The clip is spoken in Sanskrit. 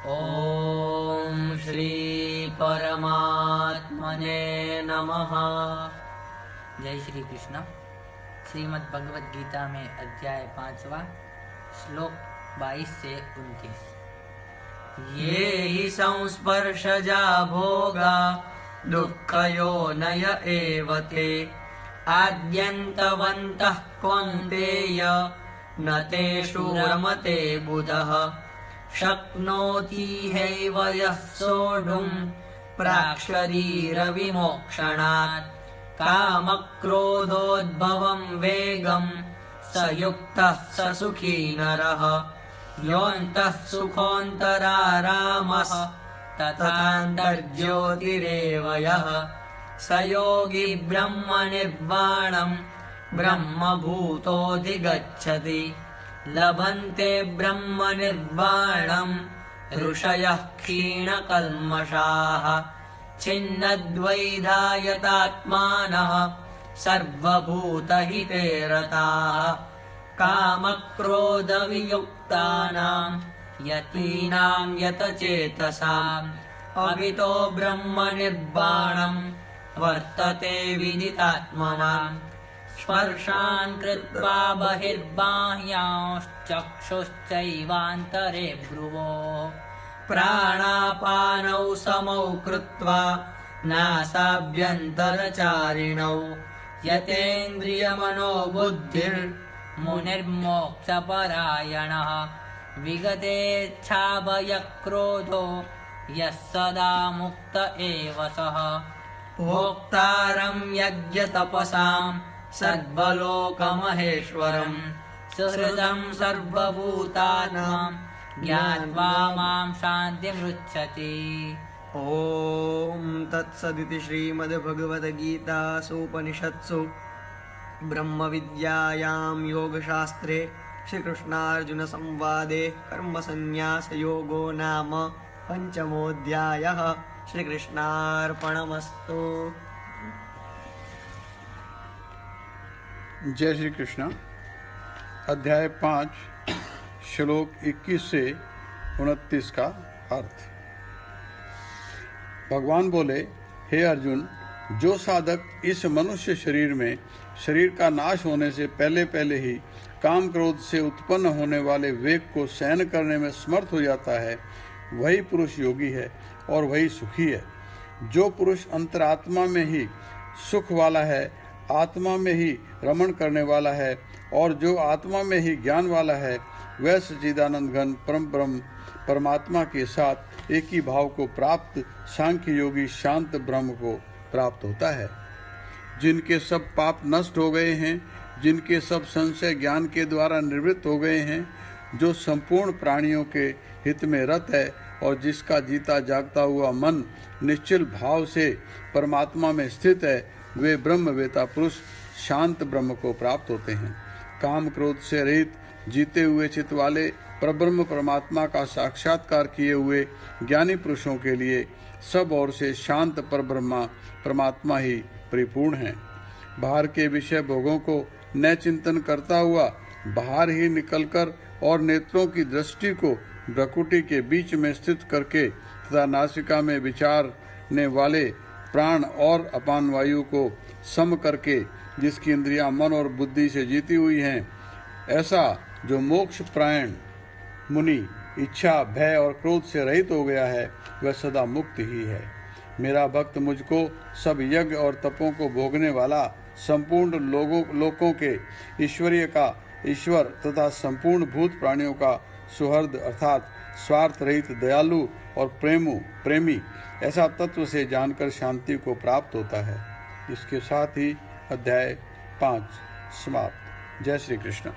ओम श्री परमात्मने नमः। जय श्री कृष्ण। श्रीमद् भगवद गीता में अध्याय 5वां, श्लोक 22 से 29। ये हि संस्पर्शजा भोगा दुःखयोनय एव ते आद्यन्तवन्तः कौन्तेय न तेषु रमते बुधः शक्नोति हैव यः सोढुम् प्राक्शरीरविमोक्षणात् कामक्रोधोद्भवम् वेगम् स युक्तः स सुखी नरः योऽन्तः सुखोऽन्तरारामः तथान्तर्ज्योतिरेव यः स योगी ब्रह्मनिर्वाणम् ब्रह्मभूतोऽधिगच्छति लभन्ते ब्रह्मनिर्वाणम् ऋषयः क्षीणकल्मषाः छिन्नद्वैधायतात्मानः सर्वभूतहिते रताः कामक्रोधवियुक्तानाम् यतीनाम् यतचेतसाम् अभितो ब्रह्मनिर्वाणम् वर्तते विदितात्मनाम् स्पर्शान् कृत्वा बहिर्बाह्यांश्चक्षुश्चैवान्तरे भ्रुवोः प्राणापानौ समौ कृत्वा नासाभ्यन्तरचारिणौ मुनिर्मोक्षपरायणः विगतेच्छाभयक्रोधो यः सदा मुक्त एव सः भोक्तारम् यज्ञतपसाम् सर्वलोकमहेश्वरम् सुहृदम् सर्वभूतानाम् ज्ञात्वा माम् शान्तिमृच्छति। ॐ तत्सदिति श्रीमद्भगवद्गीतासूपनिषत्सु ब्रह्मविद्यायां योगशास्त्रे श्रीकृष्णार्जुनसंवादे कर्मसन्न्यासयोगो नाम पंचमोऽध्यायः। श्रीकृष्णार्पणमस्तु। जय श्री कृष्ण। अध्याय 5 श्लोक 21 से 29 का अर्थ। भगवान बोले, हे अर्जुन, जो साधक इस मनुष्य शरीर में शरीर का नाश होने से पहले पहले ही काम क्रोध से उत्पन्न होने वाले वेग को सहन करने में समर्थ हो जाता है, वही पुरुष योगी है और वही सुखी है। जो पुरुष अंतरात्मा में ही सुख वाला है, आत्मा में ही रमण करने वाला है और जो आत्मा में ही ज्ञान वाला है, वह सच्चिदानंद घन परम ब्रह्म परमात्मा के साथ एक ही भाव को प्राप्त सांख्य योगी शांत ब्रह्म को प्राप्त होता है। जिनके सब पाप नष्ट हो गए हैं, जिनके सब संशय ज्ञान के द्वारा निवृत्त हो गए हैं, जो संपूर्ण प्राणियों के हित में रत है और जिसका जीता जागता हुआ मन निश्चल भाव से परमात्मा में स्थित है, वे ब्रह्मवेता पुरुष शांत ब्रह्म को प्राप्त होते हैं। काम क्रोध से रहित जीते हुए चित्त वाले परब्रह्म परमात्मा का साक्षात्कार किए हुए ज्ञानी पुरुषों के लिए सब ओर से शांत परब्रह्मा परमात्मा ही परिपूर्ण है। बाहर के विषय भोगों को न चिंतन करता हुआ बाहर ही निकलकर और नेत्रों की दृष्टि को भ्रकुटी के बीच में स्थित करके तथा नासिका में विचारने वाले प्राण और अपान वायु को सम करके जिसकी इंद्रियां मन और बुद्धि से जीती हुई हैं, ऐसा जो मोक्ष प्रायण मुनि इच्छा भय और क्रोध से रहित हो गया है, वह सदा मुक्त ही है। मेरा भक्त मुझको सब यज्ञ और तपों को भोगने वाला, संपूर्ण लोकों के ईश्वरीय का ईश्वर तथा संपूर्ण भूत प्राणियों का सुहृद अर्थात स्वार्थ रहित दयालु और प्रेमी ऐसा तत्व से जानकर शांति को प्राप्त होता है। इसके साथ ही अध्याय 5 समाप्त। जय श्री कृष्ण।